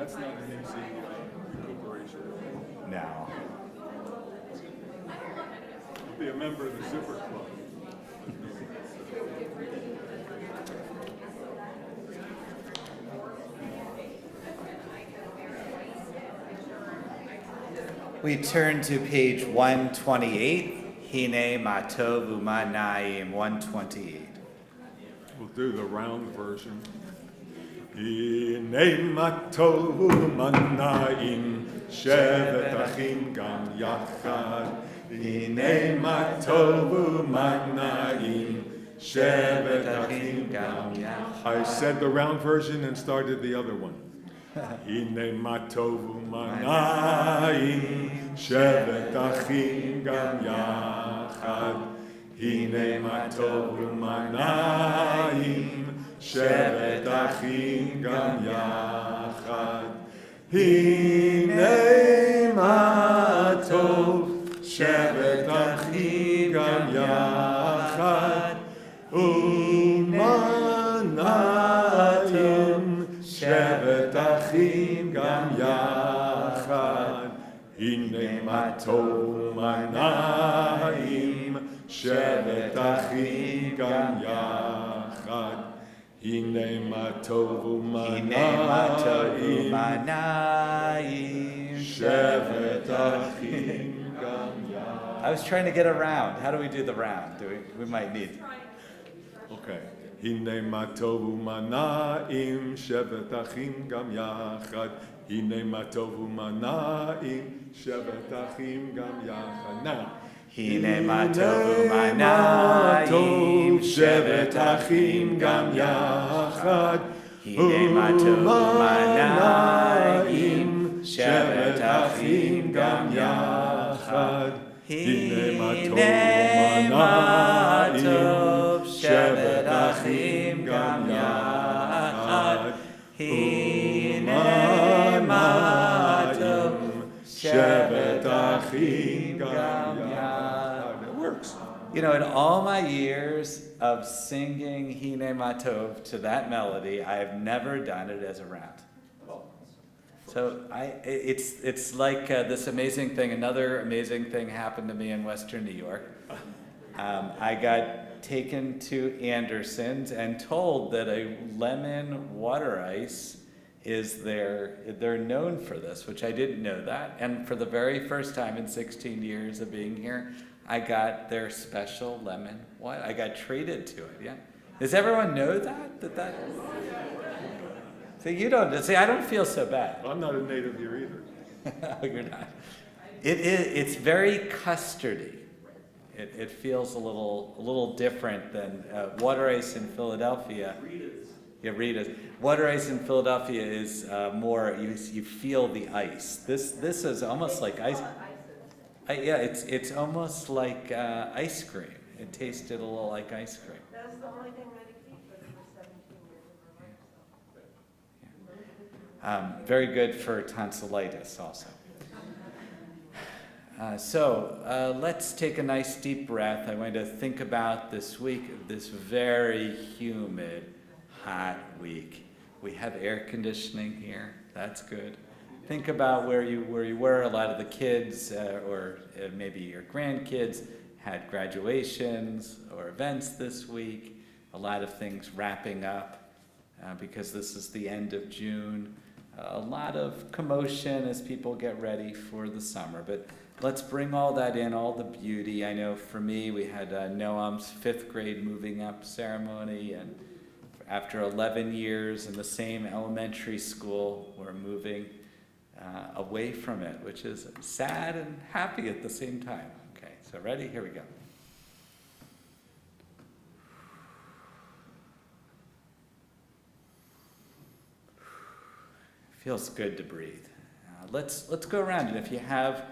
That's not an easy recuperation. No. Be a member of the Zipper Club. We turn to page 128, Hine Matov Umanayim 128. We'll do the round version. Hine Matov Umanayim Shevet Achim Gam Yachad. Hine Matov Umanayim Shevet Achim Gam Yachad. I said the round version and started the other one. Hine matov umanayim shevet achim gam yachad. Hine matov umanayim shevet achim gam yachad. Hine matov shevet achim gam yachad. Umanayim shevet achim gam yachad. Hine matov umanayim shevet achim gam yachad. Hine matov umanayim shevet achim gam yachad. I was trying to get a round. How do we do the round? We might need. Okay. Hine matov umanayim shevet achim gam yachad. Hine matov umanayim shevet achim gam yachad. Now. Hine matov umanayim shevet achim gam yachad. Hine matov umanayim shevet achim gam yachad. Hine matov shevet achim gam yachad. Hine matov shevet achim gam yachad. It works. You know, in all my years of singing Hine Matov to that melody, I have never done it as a round. So it's like this amazing thing. Another amazing thing happened to me in Western New York. I got taken to Anderson's and told that a lemon water ice is they're known for this, which I didn't know that. And for the very first time in 16 years of being here, I got their special lemon water. I got treated to it, yeah. Does everyone know that? See, you don't. See, I don't feel so bad. I'm not a native here either. Oh, you're not. It's very custardy. It feels a little different than water ice in Philadelphia. Yeah, Rita's. Water ice in Philadelphia is more. You feel the ice. This is almost like ice. Yeah, it's almost like ice cream. It tasted a little like ice cream. That's the only thing that he keeps for 17 years of my life. Very good for tonsillitis also. So let's take a nice deep breath. I want to think about this week, this very humid, hot week. We have air conditioning here. That's good. Think about where you were. A lot of the kids, or maybe your grandkids, had graduations or events this week. A lot of things wrapping up because this is the end of June. A lot of commotion as people get ready for the summer. But let's bring all that in, all the beauty. I know for me, we had Noam's 5th grade moving up ceremony, and after 11 years in the same elementary school, we're moving away from it, which is sad and happy at the same time. Okay, so ready? Here we go. Feels good to breathe. Let's go around, and if you have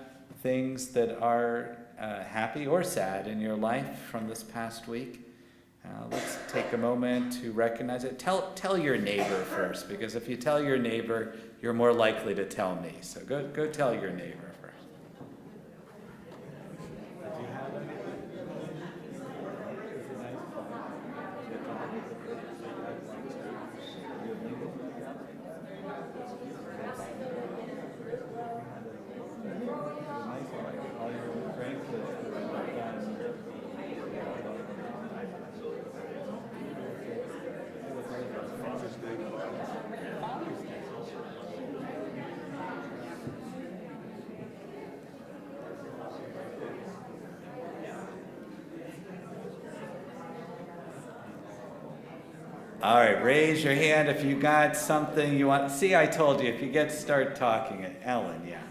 things that are happy or sad in your life from this past week, let's take a moment to recognize it. Tell your neighbor first, because if you tell your neighbor, you're more likely to tell me. So go tell your neighbor first. All right, raise your hand if you got something you want. See, I told you, if you start talking. Ellen, yeah.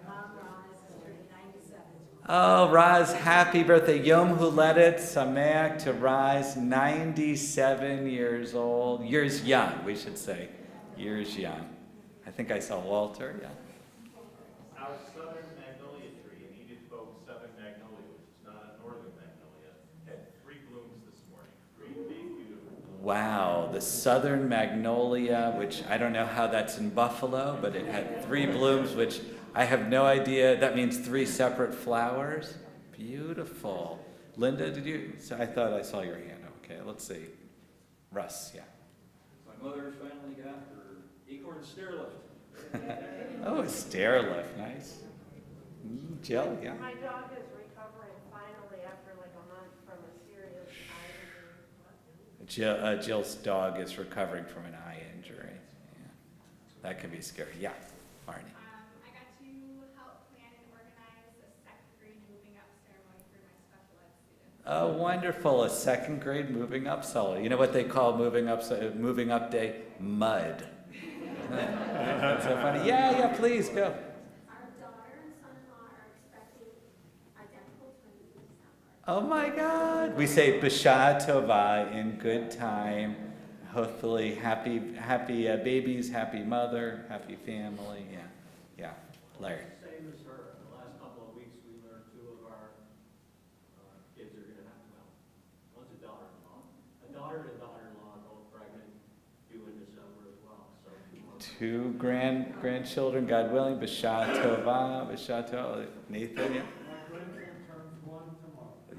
My mom, Ron, is turning 97. Oh, Raz, happy birthday. Yom Huledet Sameach to Raz, 97 years old. Years young, we should say. Years young. I think I saw Walter, yeah. Our southern magnolia tree in Edith Folk's southern magnolia, which is not a northern magnolia, had 3 blooms this morning. 3 big, beautiful blooms. Wow, the southern magnolia, which I don't know how that's in Buffalo, but it had 3 blooms, which I have no idea. That means 3 separate flowers. Beautiful. Linda, did you? So I thought I saw your hand. Okay, let's see. Russ, yeah. My mother finally got her acorn stair lift. Oh, a stair lift, nice. Jill, yeah. My dog is recovering finally after like a month from a serious eye injury. Jill's dog is recovering from an eye injury. Yeah. That can be scary. Yeah, Marnie. I got to help plan and organize a second grade moving up ceremony for my special ed students. Oh, wonderful. A second grade moving up cellar. You know what they call moving up day? Mud. That's so funny. Yeah, please, go. Our daughter and son-in-law are expecting identical twins in December. Oh my God. We say B'Shah Tovah, in good time. Hopefully happy babies, happy mother, happy family. Yeah. Larry. Same as her. In the last couple of weeks, we learned 2 of our kids are going to have, well, one's a daughter-in-law. A daughter and a daughter-in-law are both pregnant, due in December as well. So 2 grandchildren, God willing. B'Shah Tovah. Nathan, yeah.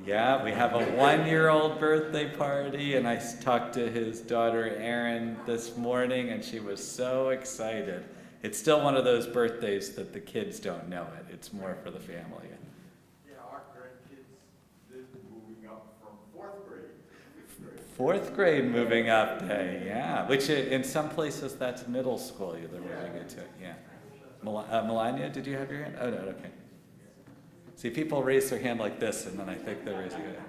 Yeah, we have a 1-year-old birthday party, and I talked to his daughter Erin this morning, and she was so excited. It's still one of those birthdays that the kids don't know it. It's more for the family. Yeah, our grandkids did moving up from 4th grade to 5th grade. 4th grade moving up day, yeah. Which in some places that's middle school. They're moving into it, yeah. Melania, did you have your hand? Oh no, okay. See, people raise their hand like this, and then I think they're raising it.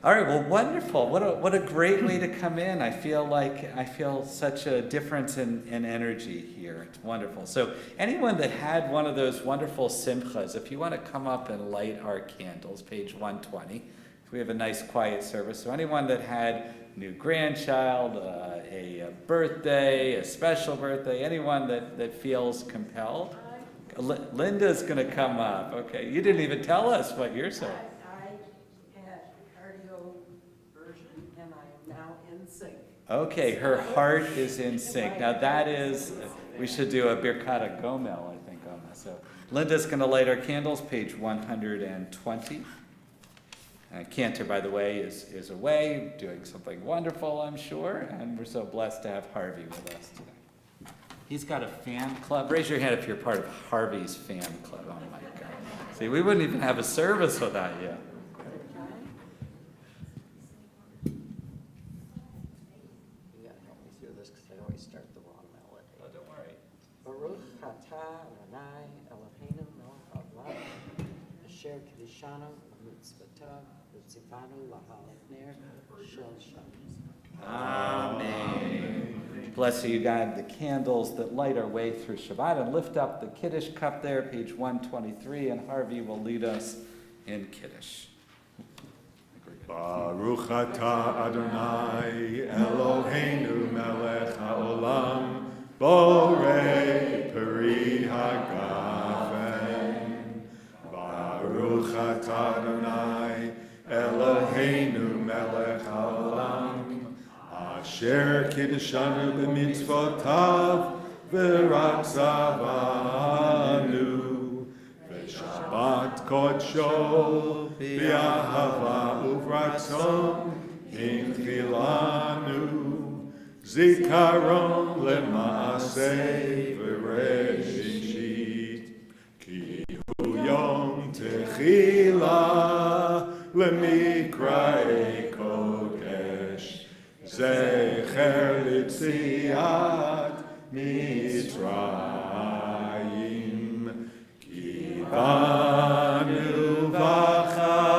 All right, well, wonderful. What a great way to come in. I feel such a difference in energy here. It's wonderful. So anyone that had one of those wonderful simchas, if you want to come up and light our candles, page 120. We have a nice quiet service. So anyone that had new grandchild, a birthday, a special birthday, anyone that feels compelled. Linda's going to come up. Okay, you didn't even tell us what you're saying. I had cardio version and I am now in sync. Okay, her heart is in sync. Now that is, we should do a Birkat Gomel, I think, on this. So Linda's going to light our candles, page 120. Cantor, by the way, is away, doing something wonderful, I'm sure, and we're so blessed to have Harvey with us today. He's got a fan club. Raise your hand if you're part of Harvey's fan club. Oh my God. See, we wouldn't even have a service without you. You gotta help me through this because I always start the wrong melody. Oh, don't worry. Baruch atah Adonai Eloheinu melech haolam asher kiddushanu b'mitzvotav v'tzivanu lahalat ner shel Shabbat. Amen. Bless you, God, the candles that light our way through Shabbat, and lift up the Kiddush cup there, page 123, and Harvey will lead us in Kiddush. Baruch atah Adonai Eloheinu melech haolam borei peri hagafen. Baruch atah Adonai Eloheinu melech haolam asher kiddushanu b'mitzvotav v'ratzavanu v'shabbat kodsho b'ahava uvratzon hinchilanu zikaron lema'aseh v'reshit ki hu yom techila lemikra'ei kodesh Zecher litziat Mitzrayim Ki banu v'acharta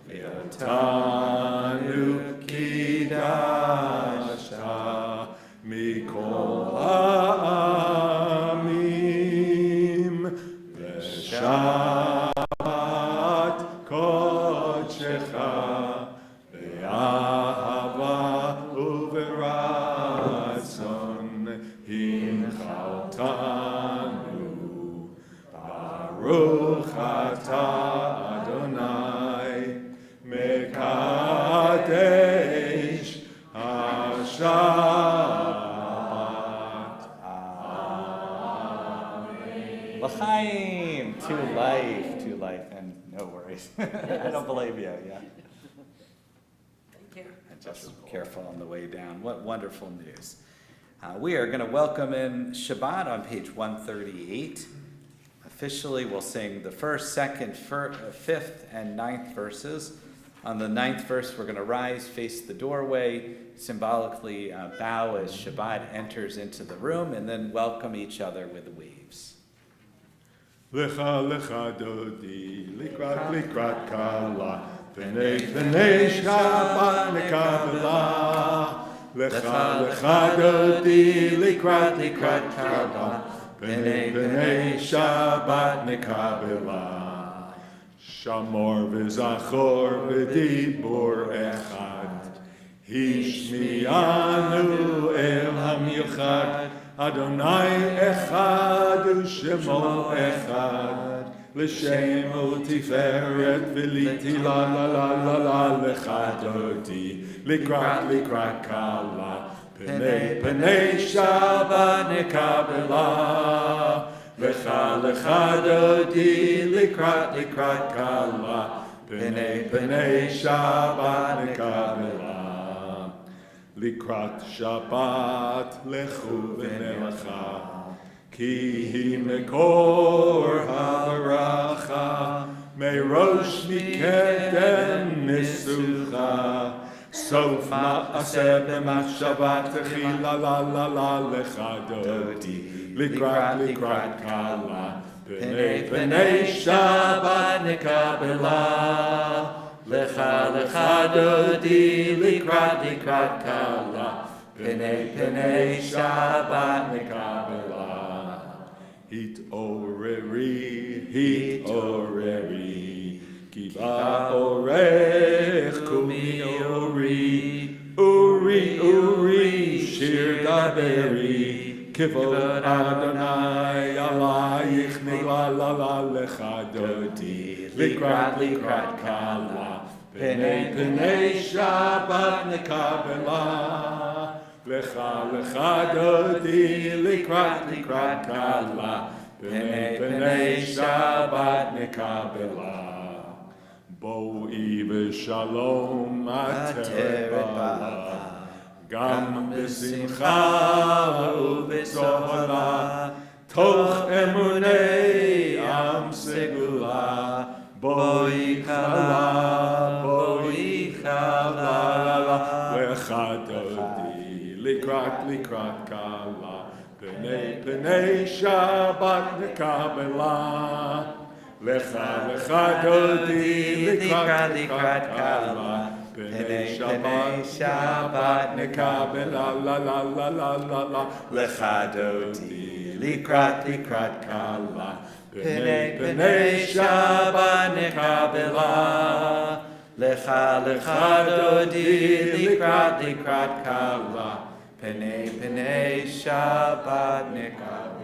V'yatanu ki mikol ha'amim v'shabbat kodshecha be'ahava u'v'ratzon hinchaltanu Baruch atah Adonai mekadesh Shabbat. L'chaim, to life, and no worries. I don't blame you, yeah. Thank you. And just careful on the way down. What wonderful news. We are going to welcome in Shabbat on page 138. Officially, we'll sing the first, second, fifth, and ninth verses. On the ninth verse, we're going to rise, face the doorway, symbolically bow as Shabbat enters into the room, and then welcome each other with waves. Lecha lecha dodi, likrat likrat kala, b'nei b'nei Shabbat nekabela. Lecha lecha dodi, likrat likrat kala, b'nei b'nei Shabbat nekabela. Shamor v'zachor v'dibur echad, hishmi'anu el hamichad, Adonai echad u'shemo echad, l'shem u'tiferet v'liti la la la la la lecha dodi, likrat likrat kala, p'nei p'nei Shabbat nekabela. Lecha lecha dodi, likrat likrat kala, p'nei p'nei Shabbat nekabela. Likrat Shabbat lechu v'nelecha, ki hi mekor ha'baracha, merosh mikedem nisucha, sof ma'aseh b'machshavat techila la la la lecha dodi, likrat likrat kala, p'nei p'nei Shabbat nekabela. Lecha lecha dodi, likrat likrat kala, p'nei p'nei Shabbat nekabela. Hit oreri, ki ba'orech kumi uri, shir daberi, kivod Adonai alayich nila la la lecha dodi, likrat likrat kala, p'nei p'nei Shabbat nekabela. Lecha lecha dodi, likrat likrat kala, p'nei p'nei Shabbat nekabela. Bo'i v'shalom ateret bala, gam b'simcha u'b'tzohara, toch emunei am segula, bo'i chala, lecha dodi, likrat likrat kala, p'nei p'nei Shabbat nekabela. Lecha lecha dodi, likrat likrat kala, p'nei Shabbat nekabela la la la la la la. Lecha dodi, likrat likrat kala, p'nei p'nei Shabbat nekabela. Lecha lecha dodi, likrat likrat kala, p'nei p'nei Shabbat nekabela.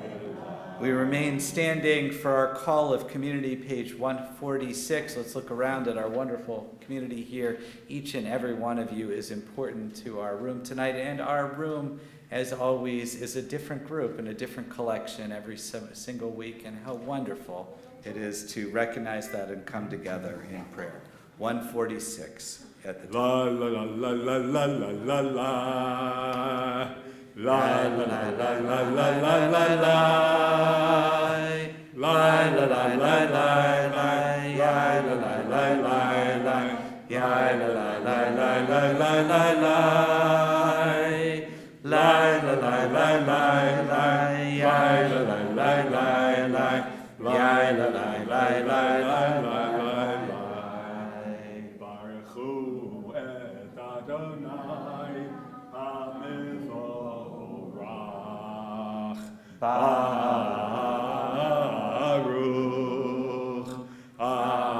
We remain standing for our call of community, page 146. Let's look around at our wonderful community here. Each and every one of you is important to our room tonight, and our room, as always, is a different group and a different collection every single week, and how wonderful it is to recognize that and come together in prayer. 146 at the top. La la la la la la la la. La la la la la la la la la. La la la la la la. La la la la la la. La la la la la la la la la. La la la la la la. La la la la la la. La la la la la la la. Baruchu et Adonai. Amen. Baruch Adonai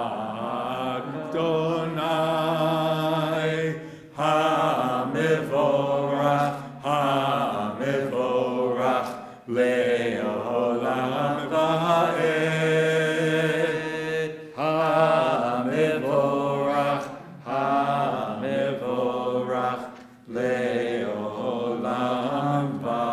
HaMevorach HaMevorach Le'olam Va'ed HaMevorach HaMevorach Le'olam Va'ed.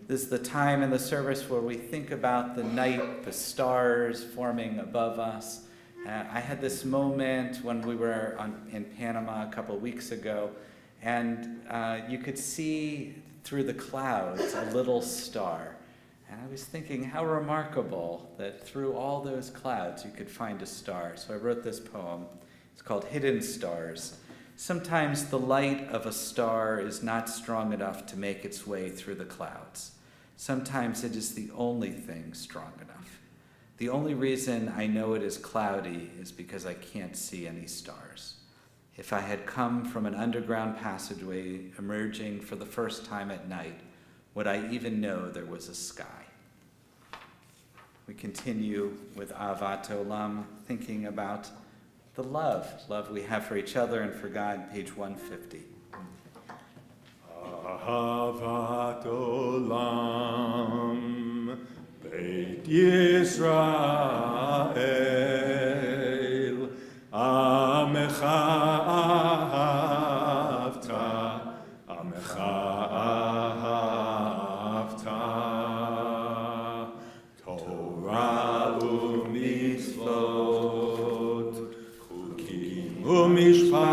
This is the time in the service where we think about the night, the stars forming above us. I had this moment when we were in Panama a couple of weeks ago, and you could see through the clouds a little star. And I was thinking how remarkable that through all those clouds you could find a star. So I wrote this poem. It's called Hidden Stars. Sometimes the light of a star is not strong enough to make its way through the clouds. Sometimes it is the only thing strong enough. The only reason I know it is cloudy is because I can't see any stars. If I had come from an underground passageway emerging for the first time at night, would I even know there was a sky? We continue with Ahavat Olam, thinking about the love we have for each other and for God, page 150. Ahavat Olam Beit Yisrael Amecha ahavta Torah u'mitzvot Chukim u'mishpatim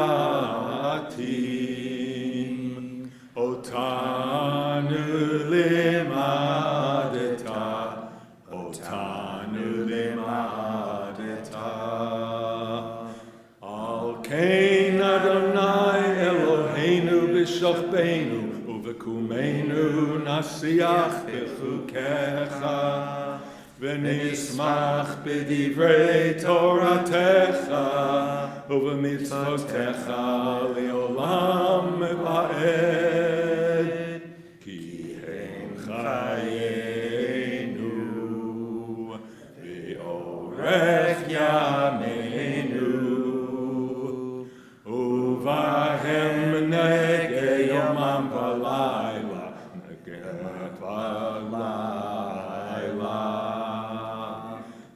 Otanu limadeta Al kein Adonai Eloheinu b'shofbeinu Uvekumenu nasiach b'chukecha V'nismach b'divrei Toratecha Uv'mitzvotecha li'olam va'ed Ki hem chayenu v'orech yameinu Uvahem negei yomam v'layla Negem v'layla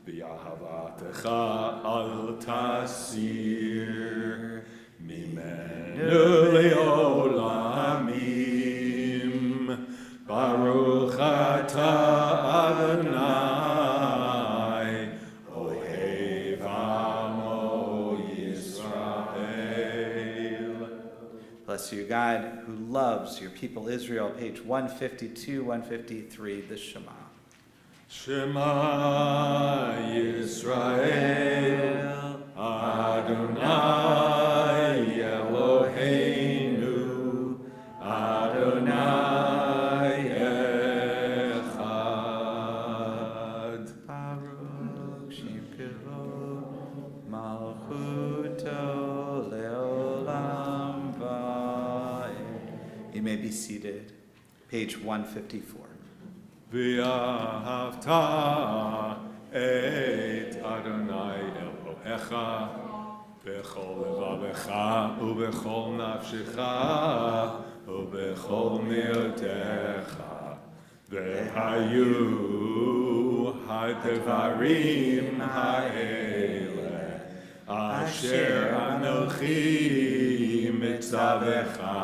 V'yahavatecha al tasir Mimenu le'olamim Baruch atah Adonai Ohev amo Yisrael. Bless you, God, who loves your people Israel, page 152, 153, the Shema. Shema Yisrael Adonai Eloheinu Adonai Echad Baruch Shem Kivod Malchuto Leolam Va'ed. You may be seated. Page 154. V'ahavta et Adonai Elohecha b'chol levavecha u'b'chol nafshecha u'b'chol miotecha v'hayu ha'devarim ha'ele asher anochi mitzavecha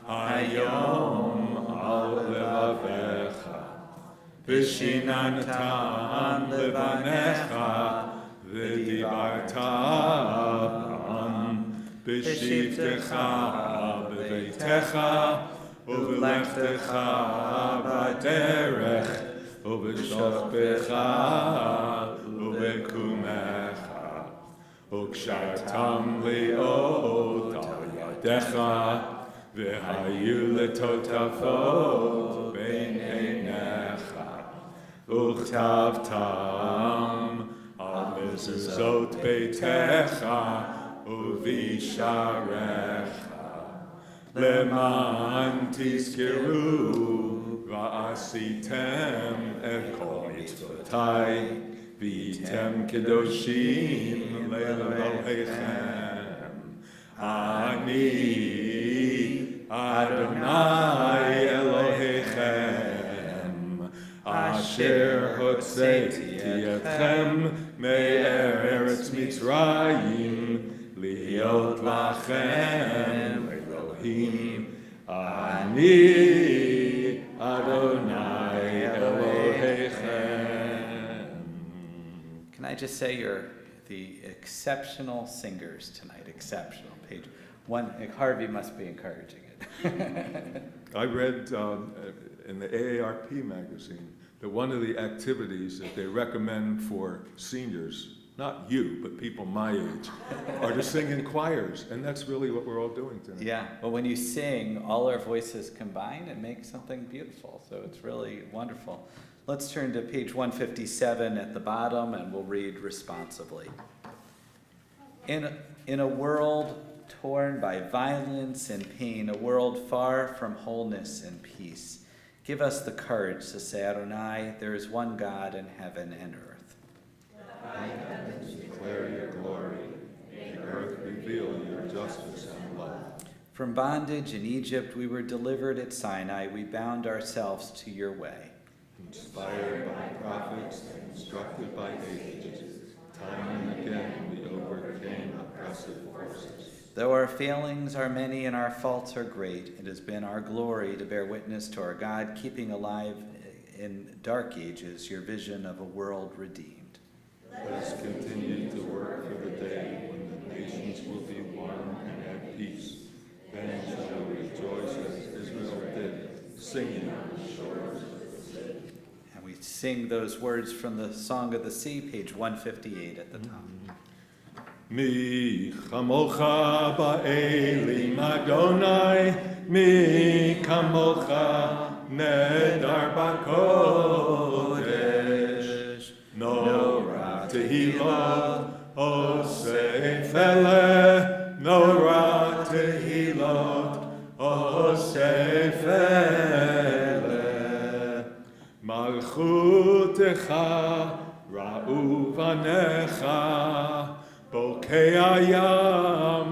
hayom al levavecha v'shinantam levanecha v'dibarta bam b'shivtecha b'beitecha u'v'lechtecha b'derech u'v'shofbecha u'v'kumecha u'kshartam li'ot al yadecha v'hayu letotafot bein einecha uchtavtam al mezuzot beitecha u'visharecha למען תזכרו ועשיתם את כל מצוותיי והייתם קדושים לאלוהיכם. אני אדוני אלוהיכם אשר הוצאתי אתכם מארץ מצרים להיות לכם אלוהים. אני אדוני אלוהיכם. Can I just say you're the exceptional singers tonight? Exceptional. Page 1. Harvey must be encouraging it. I read in the AARP magazine that one of the activities that they recommend for seniors, not you, but people my age, are to sing in choirs, and that's really what we're all doing tonight. Yeah, well, when you sing, all our voices combine and make something beautiful, so it's really wonderful. Let's turn to page 157 at the bottom, and we'll read responsibly. In a world torn by violence and pain, a world far from wholeness and peace, give us the courage to say, Adonai, there is one God in heaven and earth. Heavens declare your glory, the earth reveal your justice and love. From bondage in Egypt we were delivered at Sinai, we bound ourselves to your way. Inspired by prophets and instructed by ages, time and again we overcame oppressive forces. Though our failings are many and our faults are great, it has been our glory to bear witness to our God, keeping alive in dark ages your vision of a world redeemed. Let us continue to work for the day when the nations will be one and at peace. Then shall we rejoice as Israel did, singing on the shores of the sea. And we sing those words from the Song of the Sea, page 158 at the top. Mi chamocha ba'elim Adonai, mi kamocha nedar b'kodesh. Nora tehilot osef ele, Nora tehilot osef ele. Malchutecha ra'u vanecha, Bokei Hayam,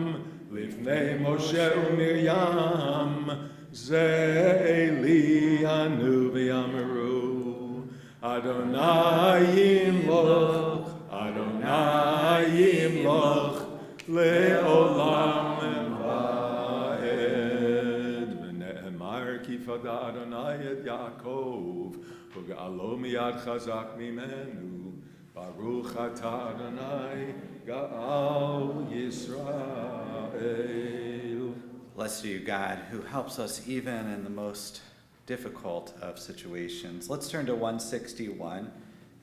Livnei Moshe uMiriam, Ze Elianu v'Yamaru, Adonai Yimloch, Adonai Yimloch, Le'olam va'ed. V'ne'emar ki fada Adonai et Yaakov, U'ga'alo miyad chazak mimenu, Baruch atah Adonai, Ga'al Yisrael. Blessed are you, God, who helps us even in the most difficult of situations. Let's turn to 161.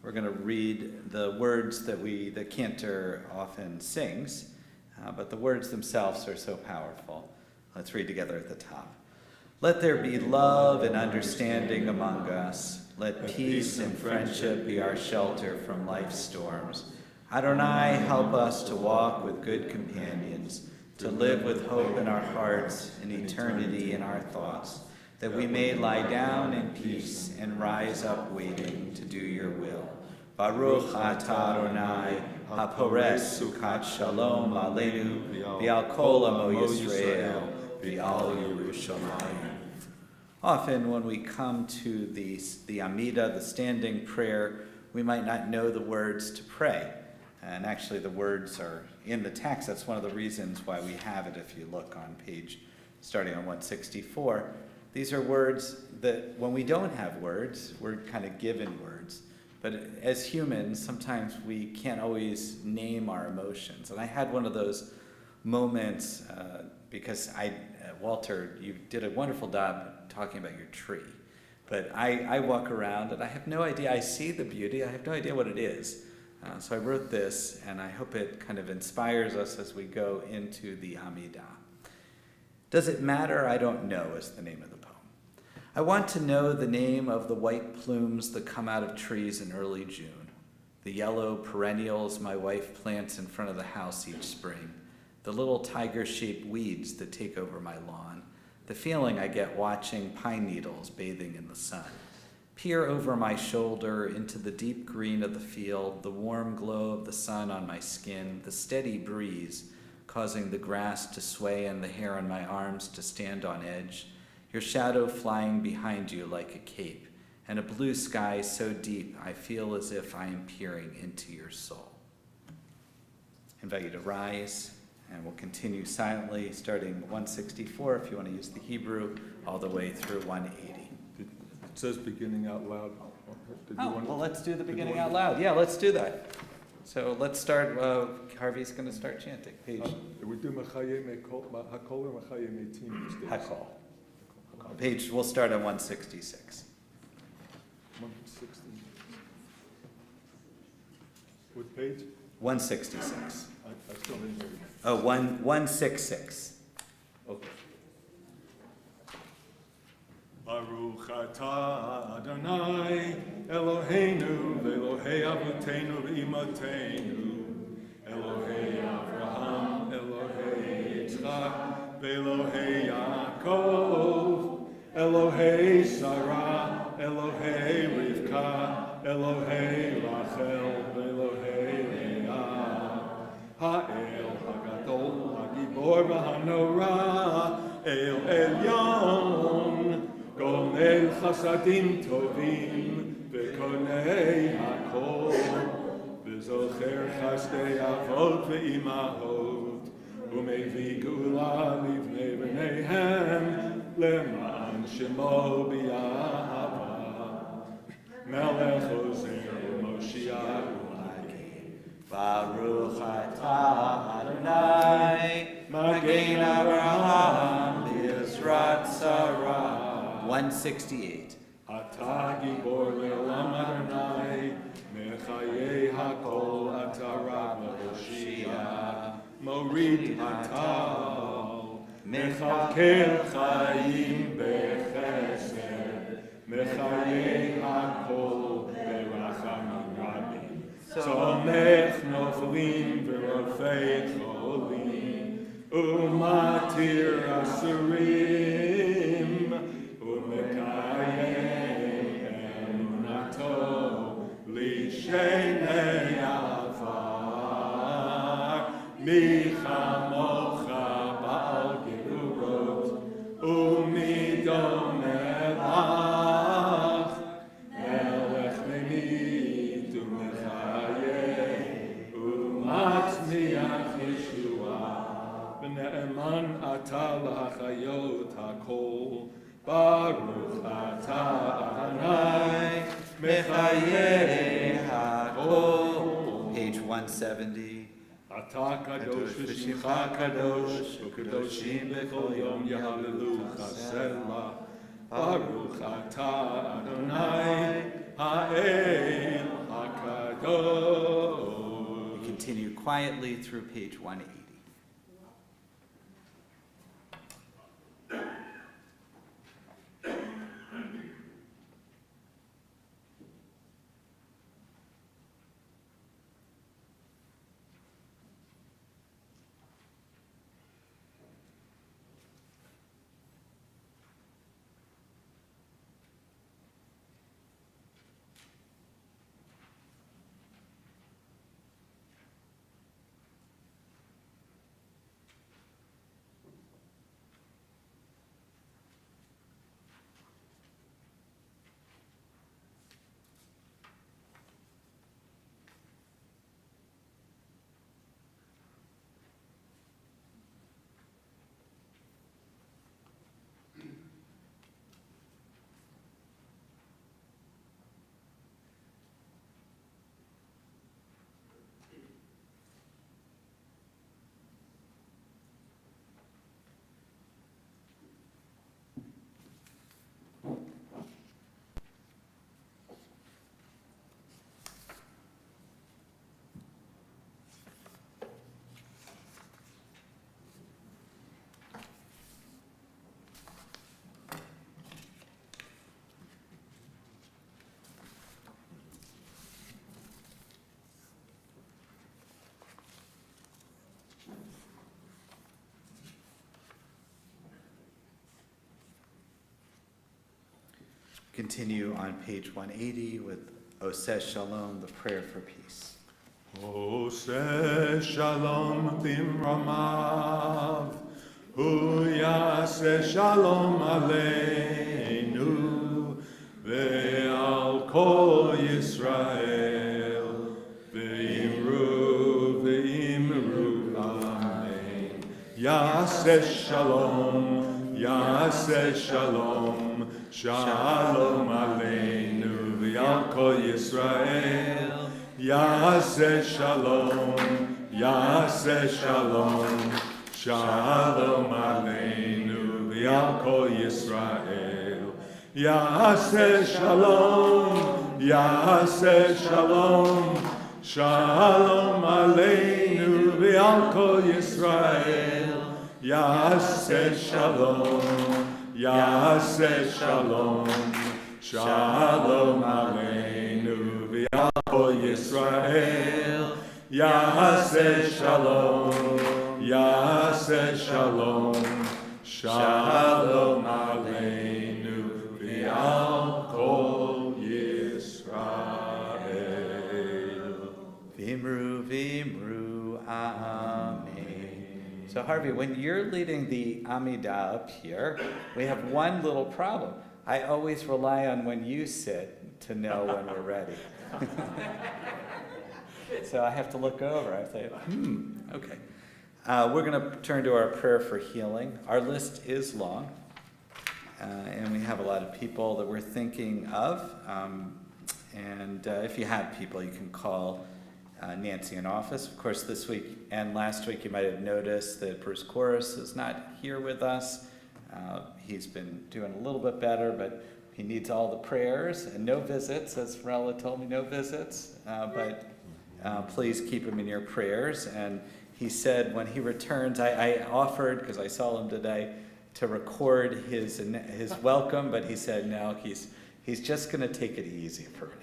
We're going to read the words that the cantor often sings, but the words themselves are so powerful. Let's read together at the top. Let there be love and understanding among us. Let peace and friendship be our shelter from life's storms. Adonai, help us to walk with good companions, to live with hope in our hearts and eternity in our thoughts, that we may lie down in peace and rise up waiting to do your will. Baruch atah Adonai, hapores sukat shalom aleinu, v'al kol amo Yisrael, v'al Yerushalayim. Often when we come to the Amidah, the standing prayer, we might not know the words to pray. And actually the words are in the text. That's one of the reasons why we have it if you look on page, starting on 164. These are words that when we don't have words, we're kind of given words. But as humans, sometimes we can't always name our emotions. And I had one of those moments because Walter, you did a wonderful job talking about your tree. But I walk around and I have no idea. I see the beauty. I have no idea what it is. So I wrote this, and I hope it kind of inspires us as we go into the Amidah. Does it matter? I don't know is the name of the poem. I want to know the name of the white plumes that come out of trees in early June, the yellow perennials my wife plants in front of the house each spring, the little tiger-shaped weeds that take over my lawn, the feeling I get watching pine needles bathing in the sun. Peer over my shoulder into the deep green of the field, the warm glow of the sun on my skin, the steady breeze causing the grass to sway and the hair on my arms to stand on edge, your shadow flying behind you like a cape, and a blue sky so deep I feel as if I am peering into your soul. I invite you to rise, and we'll continue silently, starting 164 if you want to use the Hebrew, all the way through 180. It says beginning out loud. Did you Oh, want- well, let's do the did you beginning want- out loud. Yeah, let's do that. So let's start, Harvey's going to start chanting. Page We do Mechaye Mekol Hakol or Mechaye Metim these days. Hakol. Page, we'll start on 166. 160. What page? 166. I still didn't hear you. Oh, 166. Okay. Baruch atah Adonai Eloheinu v'Elohei Avotenu v'Imotenu Elohei Avraham Elohei Yitzchak v'Elohei Yaakov Elohei Sarah Elohei Rivka Elohei Rachel v'Elohei Leah Ha'el Hagadol Hagibor v'Hanorah El Elyon Gomel Chasadim Tovim V'Konei Hakol V'Zocher Chasdei Avot V'Imahot U'Mevi Gula Livnei B'neihem Le'man Shemo B'Yahava Melech Ozer Moshiach Baruch atah Adonai, Magen Avraham, B'Ezrat Sarah. 168. Ata Gibor Le'olam Adonai, Mechaye Hakol Ata Rav Hoshia, Morid Ata, Mechakel Chaim Bechesed, Mechaye Hakol Berachamim Rabim, Somech Noflim V'Rofei Cholim, Umatir Asurim, Umekayem Emunato Lishenei Afar Michamocha Baal Geburot Umidom Melach Melech Memit Umechayem Umatmiach Yeshua B'ne'eman Ata L'Achayot HaKol Baruch atah Adonai Mechayeh Hakol. Page 170. Atah Kadosh v'Shimcha Kadosh U'Kadoshim B'chol Yom Yahallelu Chasela Baruch atah Adonai Ha'el HaKadosh. We continue quietly through page 180. Continue on page 180 with Oseh Shalom, the prayer for peace. Oseh Shalom Bimramav, Hu Yaseh Shalom Aleinu, Ve'al Kol Yisrael, Ve'imru, Amen. Yaseh Shalom, Yaseh Shalom, Shalom Aleinu, Ve'al Kol Yisrael, Yaseh Shalom, Yaseh Shalom, Shalom Aleinu, V'al Kol Yisrael. Yaseh Shalom, Yaseh Shalom, Shalom Aleinu, V'al Kol Yisrael. Yaseh Shalom, Yaseh Shalom, Shalom Aleinu, V'al Kol Yisrael. Yaseh Shalom, Yaseh Shalom, Shalom Aleinu, V'al Kol Yisrael. Vimru, Vimru, Amen. So Harvey, when you're leading the Amidah up here, we have one little problem. I always rely on when you sit to know when we're ready. So I have to look over. I say, okay. We're going to turn to our prayer for healing. Our list is long, and we have a lot of people that we're thinking of. And if you have people, you can call Nancy in office. Of course, this week and last week, you might have noticed that Bruce Corus is not here with us. He's been doing a little bit better, but he needs all the prayers and no visits, as Rella told me, no visits. But please keep him in your prayers. And he said when he returns, I offered, because I saw him today, to record his welcome, but he said no, he's just going to take it easy for now.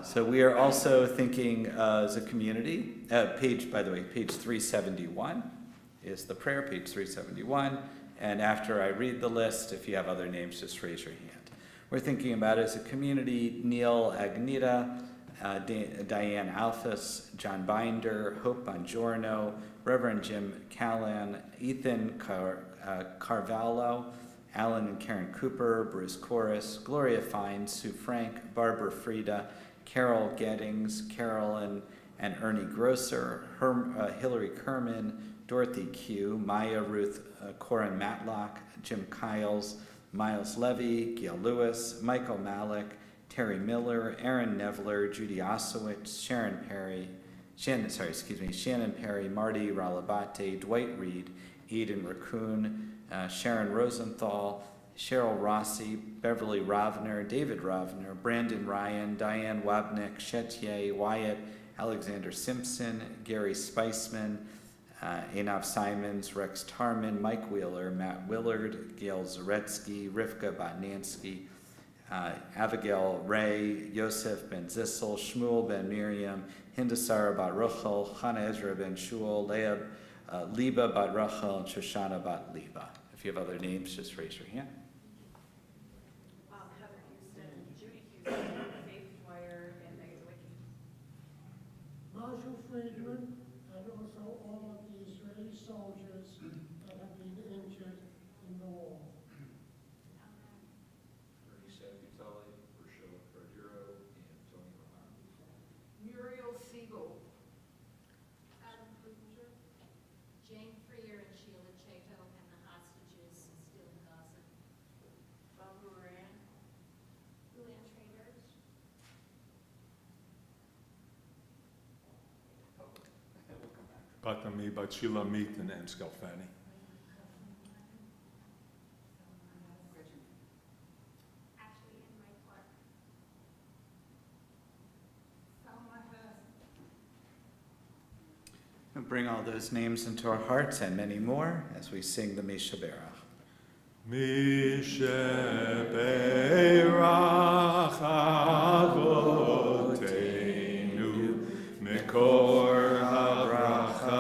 So we are also thinking as a community, page 371 is the prayer, page 371. And after I read the list, if you have other names, just raise your hand. We're thinking about as a community, Neil Agnita, Diane Alphas, John Binder, Hope Bongiorno, Reverend Jim Callan, Ethan Carvalho, Alan and Karen Cooper, Bruce Corus, Gloria Fine, Sue Frank, Barbara Frieda, Carol Gettings, Carolyn and Ernie Grosser, Hillary Kerman, Dorothy Q, Maya Ruth Corin Matlock, Jim Kiles, Miles Levy, Gail Lewis, Michael Malik, Terry Miller, Aaron Nevler, Judy Osowitz, Shannon Perry, Marty Ralabate, Dwight Reed, Eden Raccoon, Sharon Rosenthal, Cheryl Rossi, Beverly Rovner, David Rovner, Brandon Ryan, Diane Wabnick, Chetier, Wyatt, Alexander Simpson, Gary Spiceman, Enav Simons, Rex Tarman, Mike Wheeler, Matt Willard, Gail Zaretsky, Rivka Botnansky, Abigail Ray, Yosef Ben Zissel, Shmuel Ben Miriam, Hindasara Bat Rochel, Chana Ezra Ben Shul, Liba Bat Rachel, and Shoshana Bat Liba. If you have other names, just raise your hand. Heather Houston, Judy Houston, Faith Dwyer, and Megan Wicki. Marshall Friedman, and also all of the Israeli soldiers that have been injured in the war. Muriel Siegel. Adam Kluger, Jane Freer and Sheila Chato, and the hostages still in Gaza. Bob Moran. Julian Trader, Batami, Batshila Meat, and Ann Scalfani. Ashley and Mike Clark. And bring all those names into our hearts and many more as we sing the Mishaberach. Mishaberach Avotenu Mekor HaBracha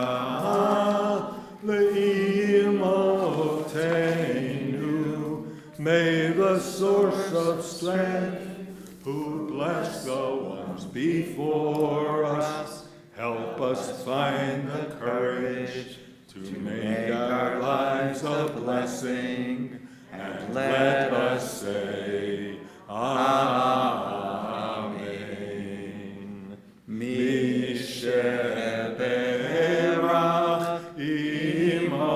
Le'imotenu May the source of strength, who bless the ones before us, help us find the courage to make our lives a blessing, and let us say, Amen. Misheberach imotenu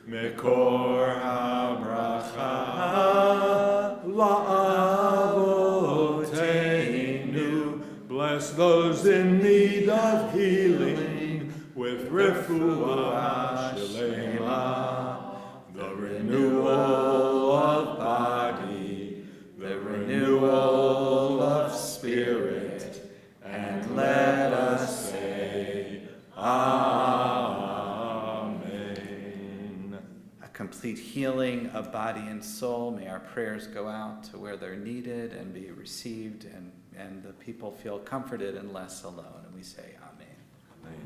mekor habracha la'avotenu. Bless those in need of healing with refuah shlema, the renewal of body, the renewal of spirit, and let us say, Amen. A complete healing of body and soul. May our prayers go out to where they're needed and be received, and the people feel comforted and less alone. And we say, Amen. Amen.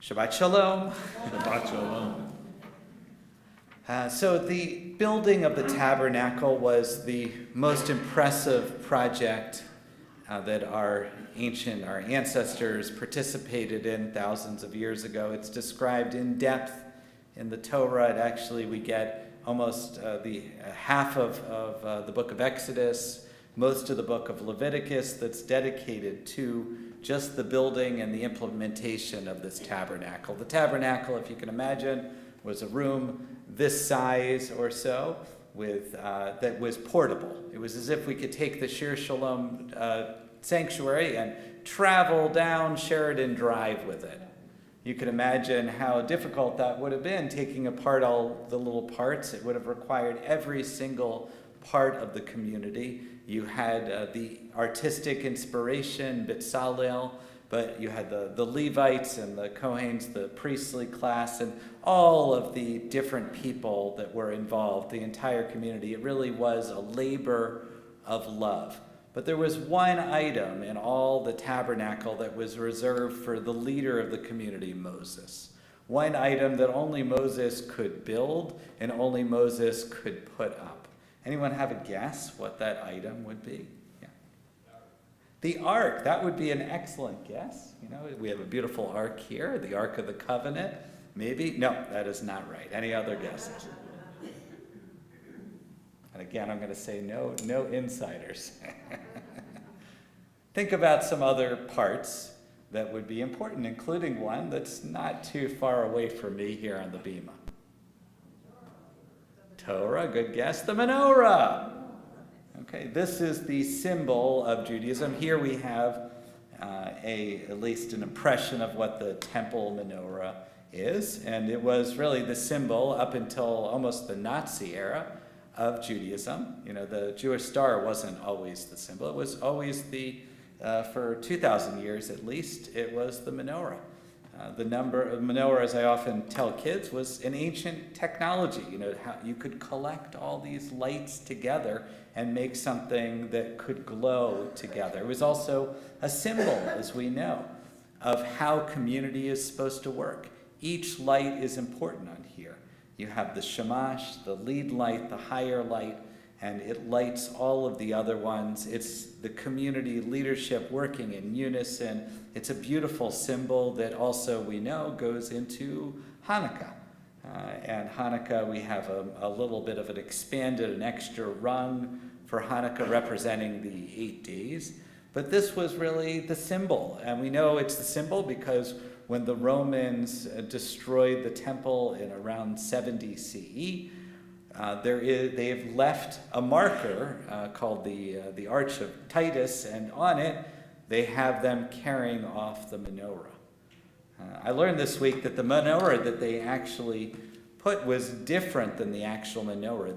Shabbat Shalom. Shabbat Shalom. So the building of the tabernacle was the most impressive project that our ancestors participated in thousands of years ago. It's described in depth in the Torah. We get almost the half of the book of Exodus, most of the book of Leviticus that's dedicated to just the building and the implementation of this tabernacle. The tabernacle, if you can imagine, was a room this size or so with that was portable. It was as if we could take the Shir Shalom sanctuary and travel down Sheridan Drive with it. You can imagine how difficult that would have been, taking apart all the little parts. It would have required every single part of the community. You had the artistic inspiration, B'Tzalel, but you had the Levites and the Kohanes, the priestly class, and all of the different people that were involved, the entire community. It really was a labor of love. But there was one item in all the tabernacle that was reserved for the leader of the community, Moses. One item that only Moses could build and only Moses could put up. Anyone have a guess what that item would be? Yeah. The ark. That would be an excellent guess. You know, we have a beautiful ark here, the Ark of the Covenant. Maybe? No, that is not right. Any other guesses? And again, I'm going to say no insiders. Think about some other parts that would be important, including one that's not too far away from me here on the Bima. Torah, good guess. The menorah. Okay, this is the symbol of Judaism. Here we have at least an impression of what the temple menorah is, and it was really the symbol up until almost the Nazi era of Judaism. You know, the Jewish star wasn't always the symbol. It was always for 2,000 years at least, it was the menorah. The number of menorah, as I often tell kids, was an ancient technology. You know, how you could collect all these lights together and make something that could glow together. It was also a symbol, as we know, of how community is supposed to work. Each light is important on here. You have the shamash, the lead light, the higher light, and it lights all of the other ones. It's the community leadership working in unison. It's a beautiful symbol that also we know goes into Hanukkah. And Hanukkah, we have a little bit of an expanded, an extra rung for Hanukkah representing the 8 days. But this was really the symbol. And we know it's the symbol because when the Romans destroyed the temple in around 70 CE, they have left a marker called the Arch of Titus, and on it they have them carrying off the menorah. I learned this week that the menorah that they actually put was different than the actual menorah.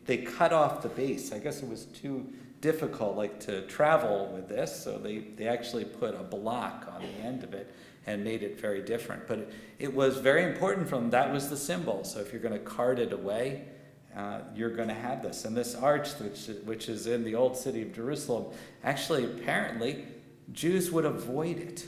They cut off the base. I guess it was too difficult to travel with this, so they actually put a block on the end of it and made it very different. But it was very important for them. That was the symbol. So if you're going to cart it away, you're going to have this. And this arch, which is in the old city of Jerusalem, actually, apparently, Jews would avoid it.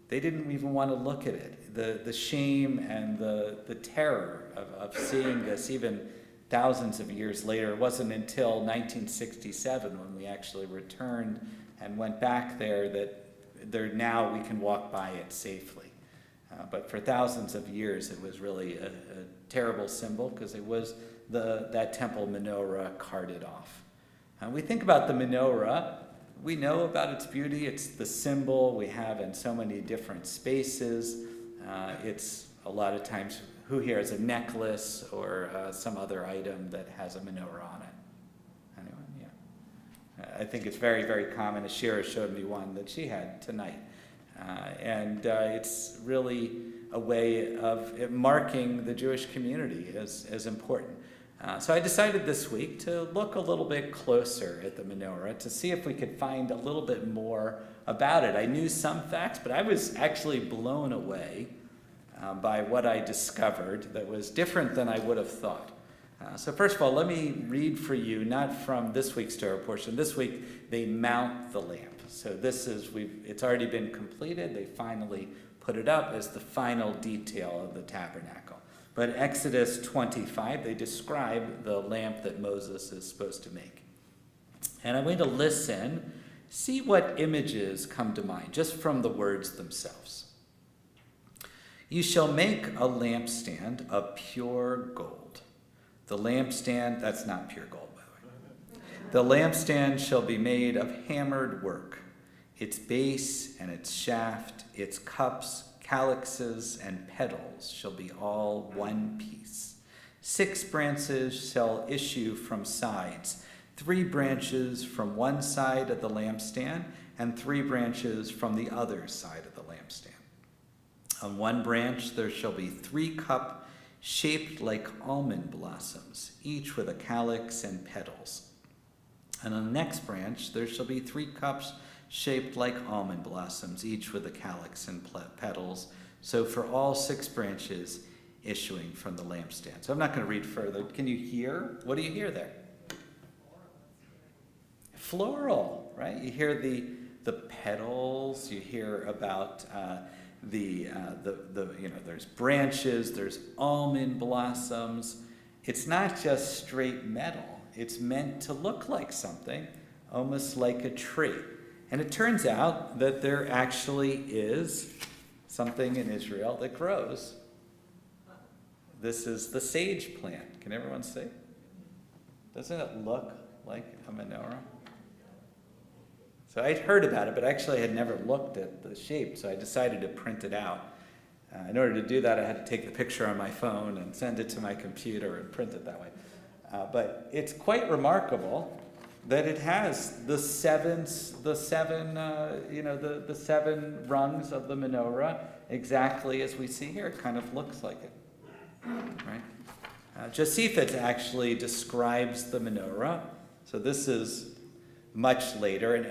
They didn't even want to look at it. The shame and the terror of seeing this, even thousands of years later. It wasn't until 1967 when we actually returned and went back there that now we can walk by it safely. But for thousands of years, it was really a terrible symbol because it was that temple menorah carted off. We think about the menorah. We know about its beauty. It's the symbol we have in so many different spaces. It's a lot of times, who here has a necklace or some other item that has a menorah on it? Anyone? Yeah. I think it's very, very common. Ashira showed me one that she had tonight. And it's really a way of marking the Jewish community as important. So I decided this week to look a little bit closer at the menorah to see if we could find a little bit more about it. I knew some facts, but I was actually blown away by what I discovered that was different than I would have thought. So first of all, let me read for you, not from this week's Torah portion. This week, they mount the lamp. So it's already been completed. They finally put it up as the final detail of the tabernacle. But Exodus 25, they describe the lamp that Moses is supposed to make. And I'm going to listen, see what images come to mind, just from the words themselves. You shall make a lampstand of pure gold. The lampstand, that's not pure gold, by the way. The lampstand shall be made of hammered work. Its base and its shaft, its cups, calyxes, and petals shall be all one piece. 6 branches shall issue from sides, 3 branches from one side of the lampstand, and 3 branches from the other side of the lampstand. On one branch there shall be 3 cups shaped like almond blossoms, each with a calyx and petals. And on the next branch there shall be 3 cups shaped like almond blossoms, each with a calyx and petals. So for all 6 branches issuing from the lampstand. So I'm not going to read further. Can you hear? What do you hear there? Floral, right? You hear the petals. You hear about there's branches. There's almond blossoms. It's not just straight metal. It's meant to look like something, almost like a tree. And it turns out that there actually is something in Israel that grows. This is the sage plant. Can everyone see? Doesn't it look like a menorah? So I'd heard about it, but actually I had never looked at the shape, so I decided to print it out. In order to do that, I had to take the picture on my phone and send it to my computer and print it that way. But it's quite remarkable that it has the seven rungs of the menorah exactly as we see here. It kind of looks like it, right? Josephus actually describes the menorah. So this is much later, and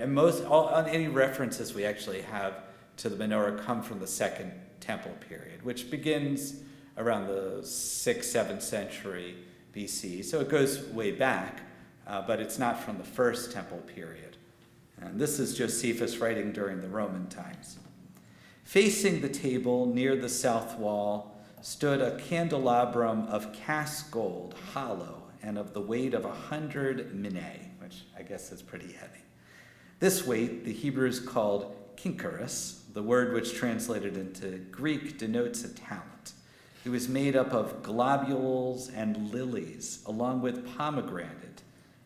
any references we actually have to the menorah come from the Second Temple period, which begins around the 6th, 7th century BC. So it goes way back. But it's not from the First Temple period. And this is Josephus writing during the Roman times. Facing the table near the south wall stood a candelabrum of cast gold, hollow, and of the weight of 100 minae, which I guess is pretty heavy. This weight the Hebrews called kinkaris, the word which translated into Greek denotes a talent. It was made up of globules and lilies, along with pomegranate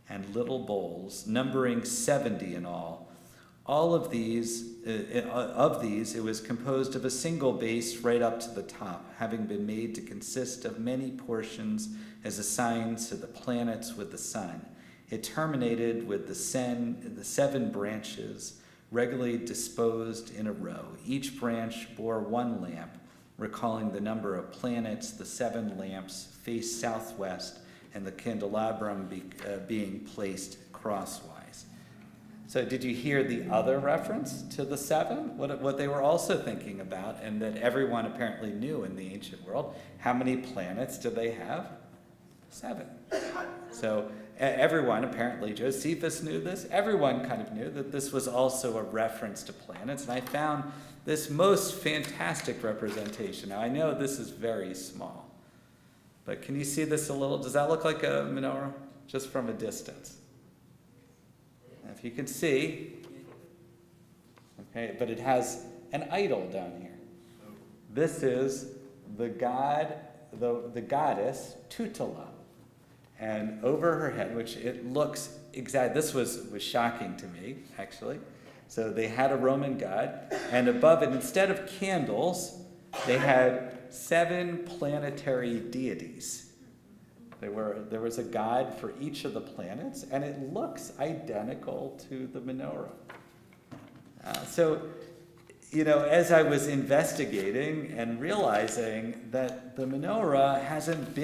and little bowls, numbering 70 in all. Of these, it was composed of a single base right up to the top, having been made to consist of many portions as assigned to the planets with the sun. It terminated with the 7 branches, regularly disposed in a row. Each branch bore 1 lamp, recalling the number of planets. The 7 lamps faced southwest, and the candelabrum being placed crosswise. So did you hear the other reference to the 7? What they were also thinking about, and that everyone apparently knew in the ancient world, how many planets do they have? 7. So everyone, apparently Josephus knew this, everyone kind of knew that this was also a reference to planets, and I found this most fantastic representation. Now I know this is very small, But can you see this a little? Does that look like a menorah? Just from a distance. If you can see, okay, but it has an idol down here. This is the god, the goddess Tutela. And over her head, which it looks exact, this was shocking to me, actually. So they had a Roman god, and above it, instead of candles, they had 7 planetary deities. There was a god for each of the planets, and it looks identical to the menorah. So, as I was investigating and realizing that the menorah hasn't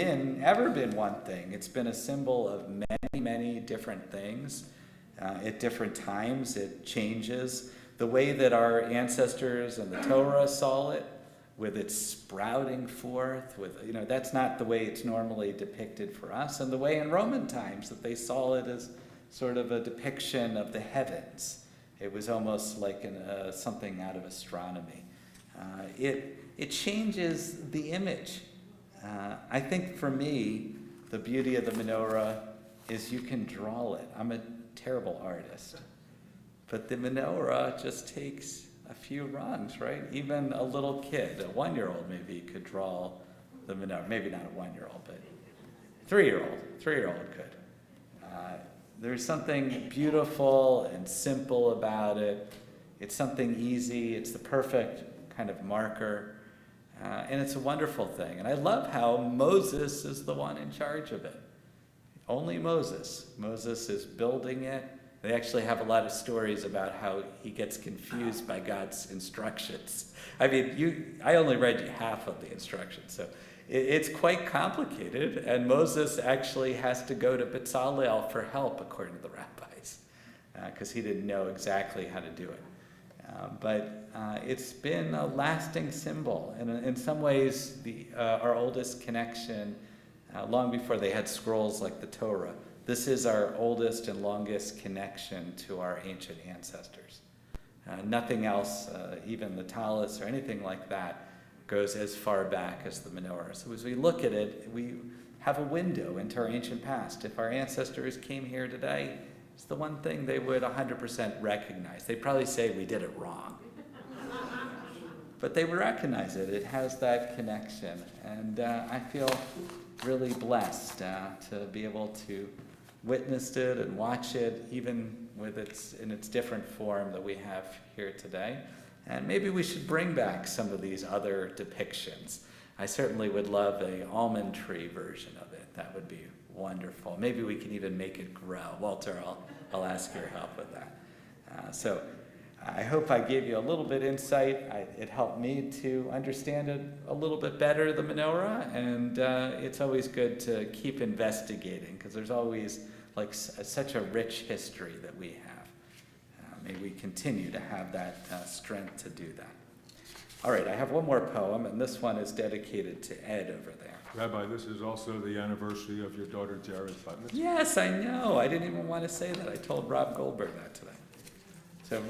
ever been one thing. It's been a symbol of many, many different things. At different times, it changes. The way that our ancestors and the Torah saw it, with its sprouting forth, that's not the way it's normally depicted for us, and the way in Roman times that they saw it as sort of a depiction of the heavens. It was almost like something out of astronomy. It changes the image. I think for me, the beauty of the menorah is you can draw it. I'm a terrible artist. But the menorah just takes a few rungs, right? Even a little kid, a 1-year-old maybe, could draw the menorah. Maybe not a 1-year-old, but 3-year-old could. There's something beautiful and simple about it. It's something easy. It's the perfect kind of marker. And it's a wonderful thing. And I love how Moses is the one in charge of it. Only Moses. Moses is building it. They actually have a lot of stories about how he gets confused by God's instructions. I mean, I only read you half of the instructions, so it's quite complicated, and Moses actually has to go to Bezalel for help, according to the rabbis, because he didn't know exactly how to do it. But it's been a lasting symbol, and in some ways, our oldest connection, long before they had scrolls like the Torah. This is our oldest and longest connection to our ancient ancestors. Nothing else, even the talus or anything like that, goes as far back as the menorah. So as we look at it, we have a window into our ancient past. If our ancestors came here today, it's the one thing they would 100% recognize. They'd probably say we did it wrong. But they would recognize it. It has that connection. And I feel really blessed to be able to witness it and watch it, even in its different form that we have here today. And maybe we should bring back some of these other depictions. I certainly would love an almond tree version of it. That would be wonderful. Maybe we can even make it grow. Walter, I'll ask your help with that. So I hope I gave you a little bit insight. It helped me to understand it a little bit better, the menorah, and it's always good to keep investigating because there's always such a rich history that we have. May we continue to have that strength to do that. All right, I have one more poem, and this one is dedicated to Ed over there. Rabbi, this is also the anniversary of your daughter Jared's bat mitzvah. Yes, I know. I didn't even want to say that. I told Rob Goldberg that today. So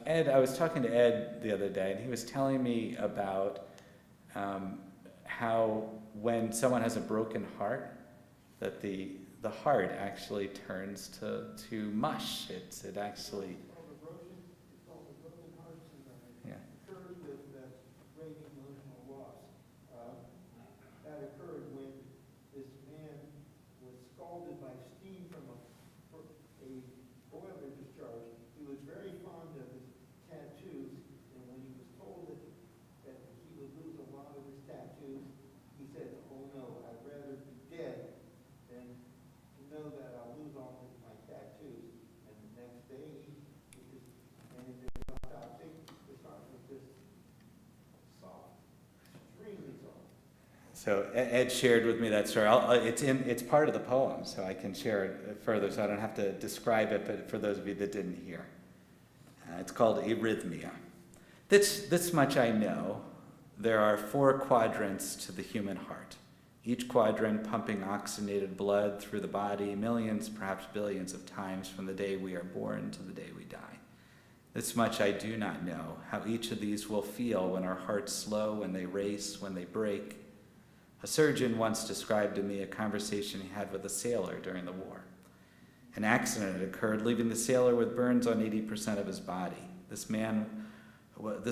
Ed, I was talking to Ed the other day, and he was telling me about how when someone has a broken heart, that the heart actually turns to mush. It actually... It's called the broken heart syndrome. Yeah. It occurred with great emotional loss. That occurred when this man was scalded by steam from a boiler discharge. He was very fond of his tattoos, and when he was told that he would lose a lot of his tattoos, he said, "Oh no, I'd rather be dead than to know that I'll lose all of my tattoos." And the next day, and it was autopsy, his heart was just soft, extremely soft. So Ed shared with me that story. It's part of the poem, so I can share it further, so I don't have to describe it. But for those of you that didn't hear, it's called arrhythmia. This much I know: there are 4 quadrants to the human heart. Each quadrant pumping oxygenated blood through the body millions, perhaps billions of times from the day we are born to the day we die. This much I do not know: how each of these will feel when our hearts slow, when they race, when they break. A surgeon once described to me a conversation he had with a sailor during the war. An accident had occurred, leaving the sailor with burns on 80% of his body. This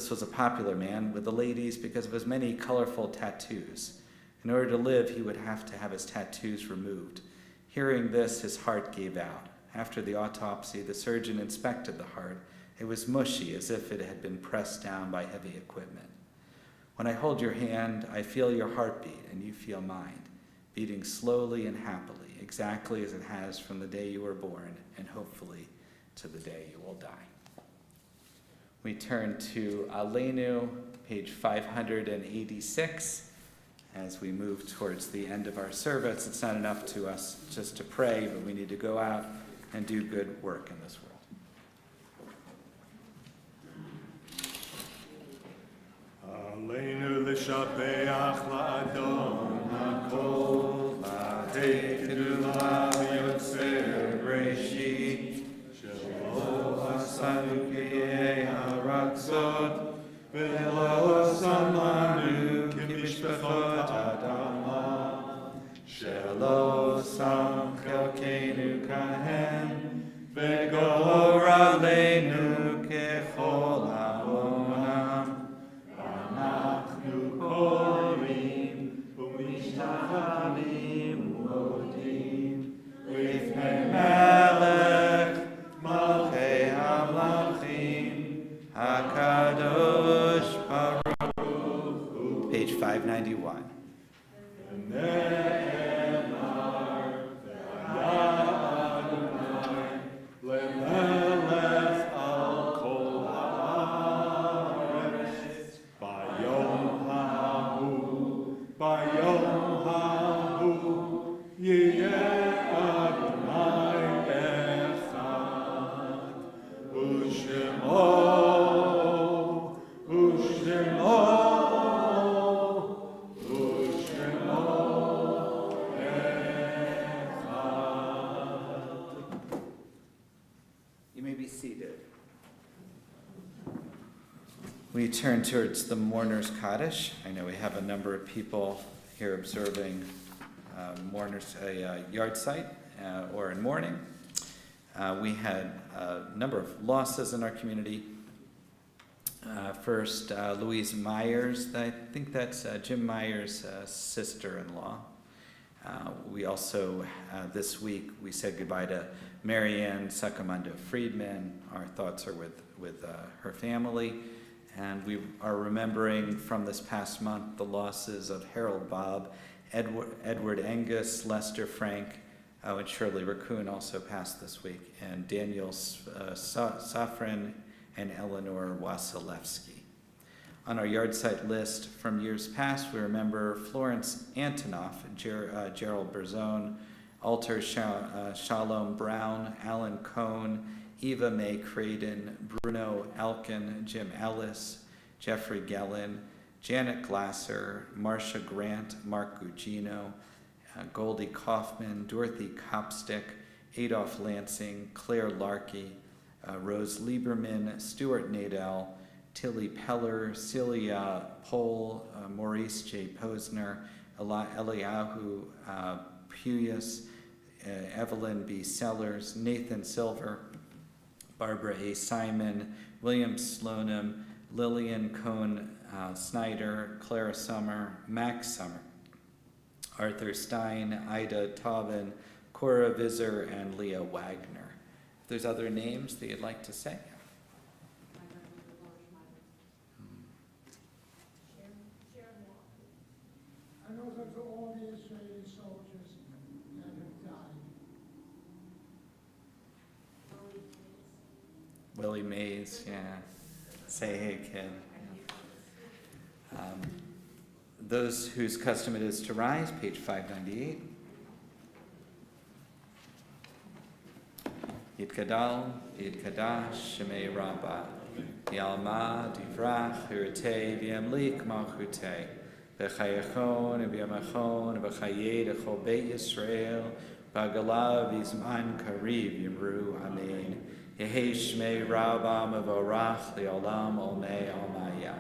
was a popular man with the ladies because of his many colorful tattoos. In order to live, he would have to have his tattoos removed. Hearing this, his heart gave out. After the autopsy, the surgeon inspected the heart. It was mushy, as if it had been pressed down by heavy equipment. When I hold your hand, I feel your heartbeat, and you feel mine, beating slowly and happily, exactly as it has from the day you were born, and hopefully to the day you will die. We turn to Aleinu, page 586. As we move towards the end of our service, it's not enough to us just to pray, but we need to go out and do good work in this world. Aleinu l'shapeach la'adon ha'kol la'tekedu la'yotzer b'reshit shelo asanu k'yei ha'ratzot v'lo samanu k'mishpachot adama shelo sam chelkeinu kahem v'gor aleinu k'chol ha'onam Korim, Umishtachanim, Modim, Lifnei Melech, Malchei Hamlachim, HaKadosh Baruch Hu. Page 591. We turn towards the mourner's Kaddish. I know we have a number of people here observing mourners yard site or in mourning. We had a number of losses in our community. First, Louise Myers. I think that's Jim Myers' sister-in-law. We also, this week, we said goodbye to Marianne Sacramento Friedman. Our thoughts are with her family. And we are remembering from this past month the losses of Harold Bobb, Edward Angus, Lester Frank, and Shirley Raccoon also passed this week, and Daniel Safran and Eleanor Wasilewski. On our yard site list from years past, we remember Florence Antonoff, Gerald Berzone, Alter Shalom Brown, Alan Cohn, Eva Mae Craden, Bruno Elkin, Jim Ellis, Jeffrey Gellin, Janet Glasser, Marcia Grant, Mark Gugino, Goldie Kaufman, Dorothy Kopstick, Adolph Lansing, Claire Larkey, Rose Lieberman, Stuart Nadell, Tilly Peller, Celia Pohl, Maurice J. Posner, Eliyahu Puyas, Evelyn B. Sellers, Nathan Silver, Barbara A. Simon, William Slonim, Lillian Cohn Snyder, Clara Summer, Max Summer, Arthur Stein, Ida Taubin, Cora Visser, and Leah Wagner. If there's other names that you'd like to say. I know that all the Israeli soldiers that have died. Willie Mays, yeah. Say hey, kid. Those whose custom it is to rise, page 598. Yitkadal, Yitkadash, Shemei Rabbah, Yalma, Divrach, Hirte, V'yamlik, Malchute, V'chayachon, V'yamachon, V'chayed, Echol Beit Yisrael, B'agalav, Yizman, Kariv, Yimru, Amen. Yehi Shmei Rabbah Mevorach Leolam Olmei Almaya.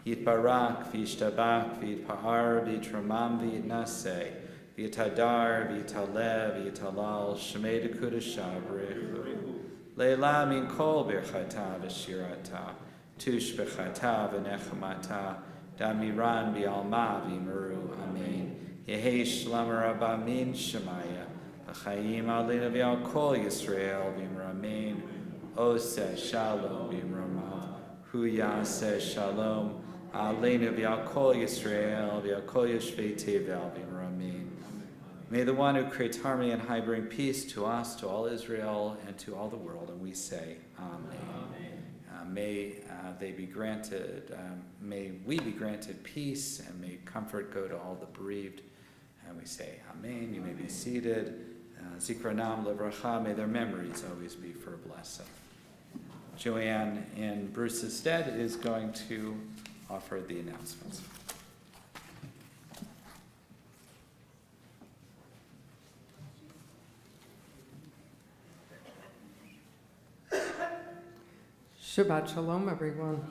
Yitbarak, v'yishtabak, v'yitpa'ar, v'yitramam, v'yitnaseh, v'yitadar, v'yitalev, v'yitalal, shemei dekudasha, b'rechu. Leila min kol birchata v'shirata, tush b'chata v'nechmata, damiran b'alma v'imuru, amen. Yehi shlam rabba min shemaya, v'chayim alina v'al kol Yisrael v'imur, amen. Oseh shalom v'imramav, hu yaseh shalom, alina v'al kol Yisrael v'al kol yeshvei tevel v'imur, amen. May the one who creates harmony and high bring peace to us, to all Israel, and to all the world. And we say, Amen. May they be granted, may we be granted peace, and may comfort go to all the bereaved. And we say, Amen. You may be seated. Zikranam levracha, may their memories always be for a blessing. Joanne, in Bruce's stead, is going to offer the announcements. Shabbat Shalom, everyone.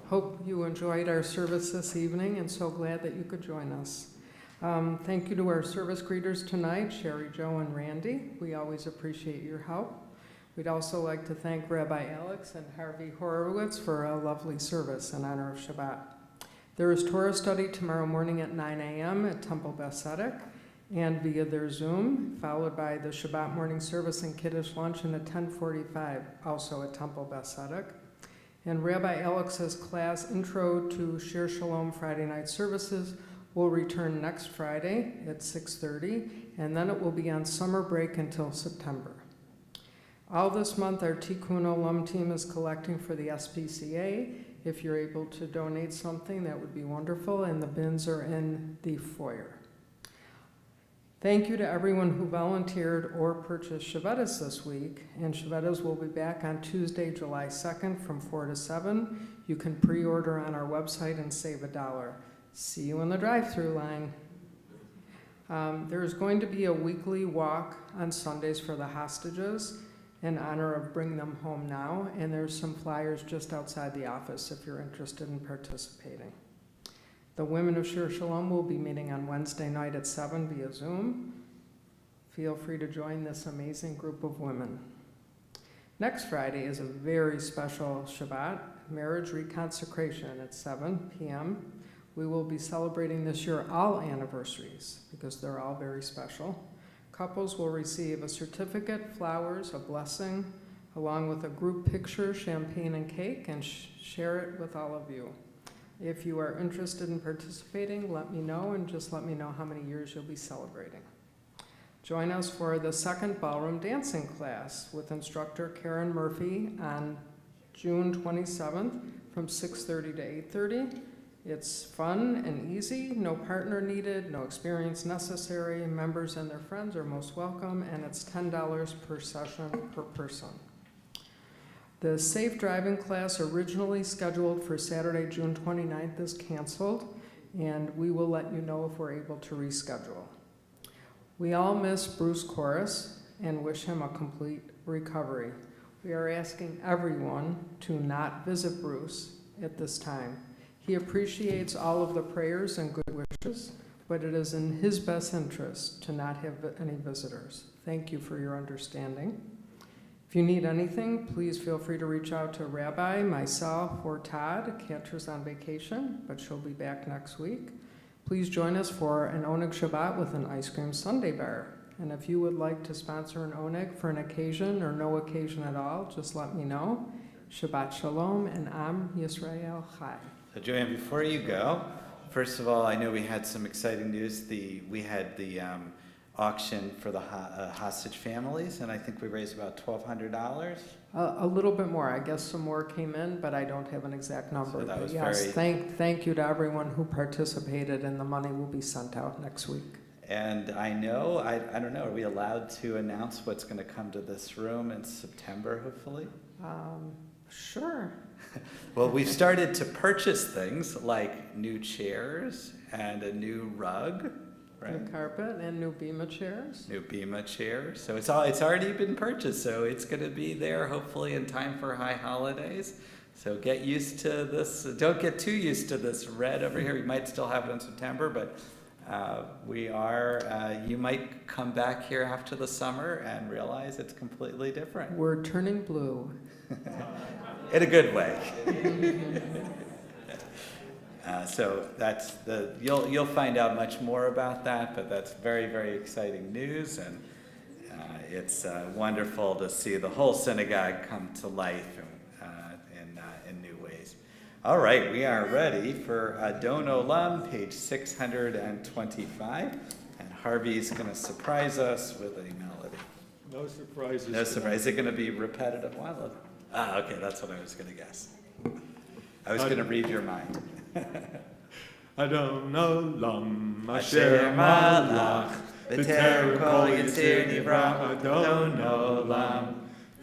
Hope you enjoyed our service this evening and so glad that you could join us. Thank you to our service greeters tonight, Sherry, Joe, and Randy. We always appreciate your help. We'd also like to thank Rabbi Alex and Harvey Horowitz for a lovely service in honor of Shabbat. There is Torah study tomorrow morning at 9 a.m. at Temple Beth Tzedek and via their Zoom, followed by the Shabbat morning service and Kiddush luncheon at 10:45, also at Temple Beth Tzedek. And Rabbi Alex's class, Intro to Shir Shalom Friday night services, will return next Friday at 6:30, and then it will be on summer break until September. All this month, our Tikkun Olam team is collecting for the SPCA. If you're able to donate something, that would be wonderful, and the bins are in the foyer. Thank you to everyone who volunteered or purchased Shabbatas this week, and Shabbatas will be back on Tuesday, July 2nd from 4 to 7. You can pre-order on our website and save $1. See you in the drive-thru line. There is going to be a weekly walk on Sundays for the hostages in honor of Bring Them Home Now, and there's some flyers just outside the office if you're interested in participating. The women of Shir Shalom will be meeting on Wednesday night at 7 via Zoom. Feel free to join this amazing group of women. Next Friday is a very special Shabbat, marriage reconsecration at 7 p.m. We will be celebrating this year all anniversaries because they're all very special. Couples will receive a certificate, flowers, a blessing, along with a group picture, champagne, and cake, and share it with all of you. If you are interested in participating, let me know, and just let me know how many years you'll be celebrating. Join us for the second ballroom dancing class with instructor Karen Murphy on June 27th from 6:30 to 8:30. It's fun and easy, no partner needed, no experience necessary. Members and their friends are most welcome, and it's $10 per session per person. The safe driving class originally scheduled for Saturday, June 29th is canceled, and we will let you know if we're able to reschedule. We all miss Bruce Corris and wish him a complete recovery. We are asking everyone to not visit Bruce at this time. He appreciates all of the prayers and good wishes, but it is in his best interest to not have any visitors. Thank you for your understanding. If you need anything, please feel free to reach out to Rabbi, myself, or Todd. Cantor's on vacation, but she'll be back next week. Please join us for an Oneg Shabbat with an ice cream sundae bar. And if you would like to sponsor an Oneg for an occasion or no occasion at all, just let me know. Shabbat Shalom, and Am Yisrael Chai. So Joanne, before you go, first of all, I know we had some exciting news. We had the auction for the hostage families, and I think we raised about $1,200. A little bit more. I guess some more came in, but I don't have an exact number. So that was yes, very... thank you to everyone who participated, and the money will be sent out next week. And I know, I don't know, are we allowed to announce what's going to come to this room in September, hopefully? Sure. Well, we've started to purchase things like new chairs and a new rug, right? New carpet and new Bima chairs. New Bima chairs. So it's already been purchased, so it's going to be there hopefully in time for high holidays. So get used to this. Don't get too used to this red over here. We might still have it in September, but you might come back here after the summer and realize it's completely different. We're turning blue. In a good way. So that's you'll find out much more about that, but that's very, very exciting news, and it's wonderful to see the whole synagogue come to life in new ways. All right, we are ready for Adon Olam, page 625, and Harvey's going to surprise us with a melody. No surprises. No surprise. Is it going to be repetitive? Okay, that's what I was going to guess. I was going to read your mind. Adon Olam asher malach b'terem kol yitzir nivra Adon Olam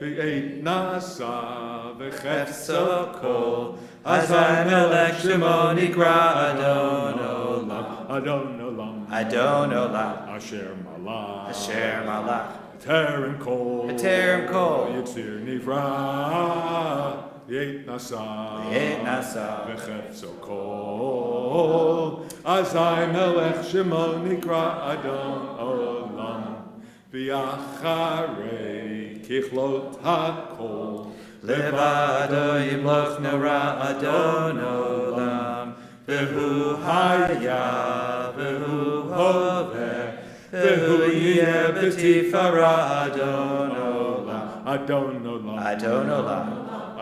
v'eit nasa v'chefso kol azay melech shemo nikra Adon Olam Adon Olam Adon Olam asher malach asher malach b'terem kol yitzir nivra Yet nasa v'chefso kol azay melech shemo nikra Adon Olam v'yacharei kichlot hakol levado yimloch nora Adon Olam v'hu haya v'hu hover v'hu yeh b'tifara Adon Olam Adon Olam Adon Olam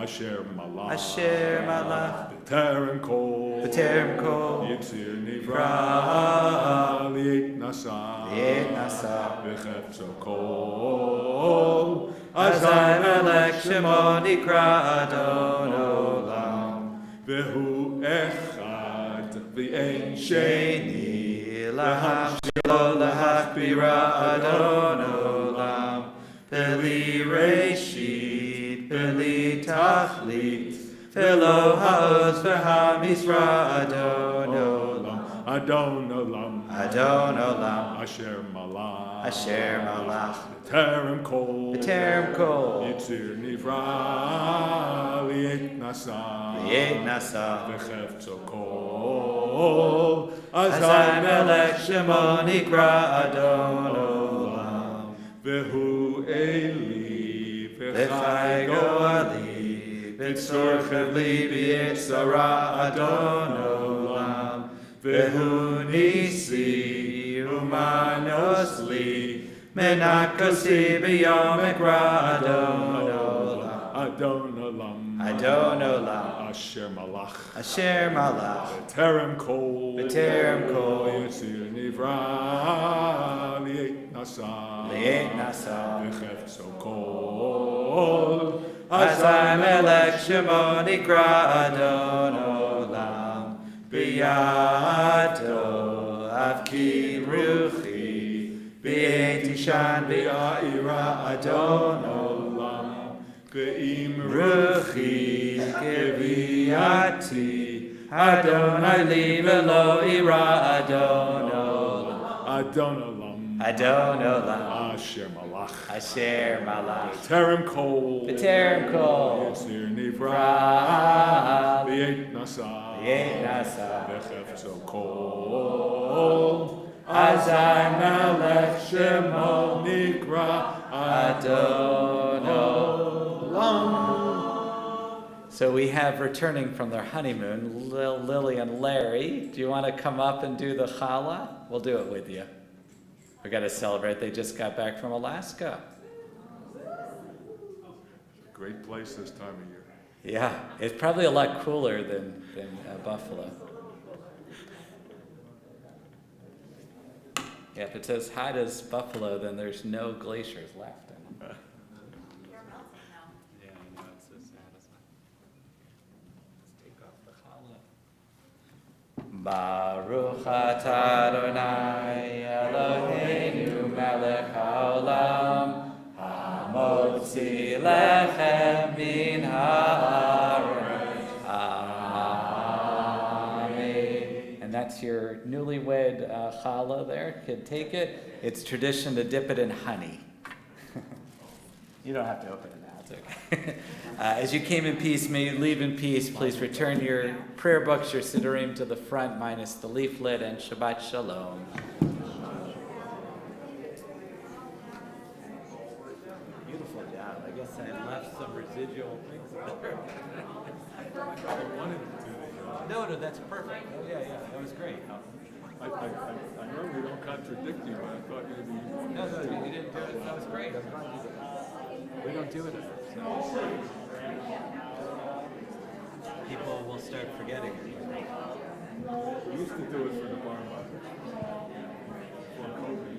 Asher malach b'terem kol yitzir nivra li'et nasa v'chefso kol azay melech shemo nikra Adon Olam v'hu echad v'ein sheni lahachshilo lahachbira Adon Olam v'li reshit v'li tachlit v'lo ha'oz v'ha'misra Adon Olam Adon Olam Adon Olam asher malach b'terem kol yitzir nivra li'et nasa v'chefso kol azay melech shemo nikra Adon Olam v'hu eli v'chai go'ali v'tzorchev li b'yitzara Adon Olam v'hu nisi umanos li menakosi b'yom ekra Adon Olam Adon Olam asher malach b'terem kol yitzir nivra li'et nasa v'chefso kol azay melech shemo nikra Adon Olam b'yado avki ruchi b'eit ishan b'ya'ira Adon Olam v'im ruchi k'viyati Adonai li v'lo ira Adon Olam Adon Olam asher malach b'terem kol yitzir nivra li'et nasa v'chefso kol azay melech shemo nikra Adon Olam. So we have returning from their honeymoon, Lily and Larry. Do you want to come up and do the challah? We'll do it with you. We got to celebrate. They just got back from Alaska. Great place this time of year. Yeah, it's probably a lot cooler than Buffalo. Yeah, if it's as hot as Buffalo, then there's no glaciers left. You're melting now. Yeah, I know, it's so sad, isn't it? Let's take off the challah. Baruch atah Adonai Eloheinu melech haolam hamotzi lechem min haaretz. Amen. And that's your newlywed challah there. Could take it. It's tradition to dip it in honey. You don't have to open it now. It's Okay. As you came in peace, may you leave in peace. Please return your prayer books, your siddurim to the front, minus the leaflet, and Shabbat Shalom. Beautiful job. I guess I left some residual things there. No, that's perfect. Oh, yeah, that was great. I normally don't contradict you, but I thought maybe. No, you didn't do it. That was great. We don't do it enough. So. People will start forgetting. We used to do it for the bar mitzvah. For COVID.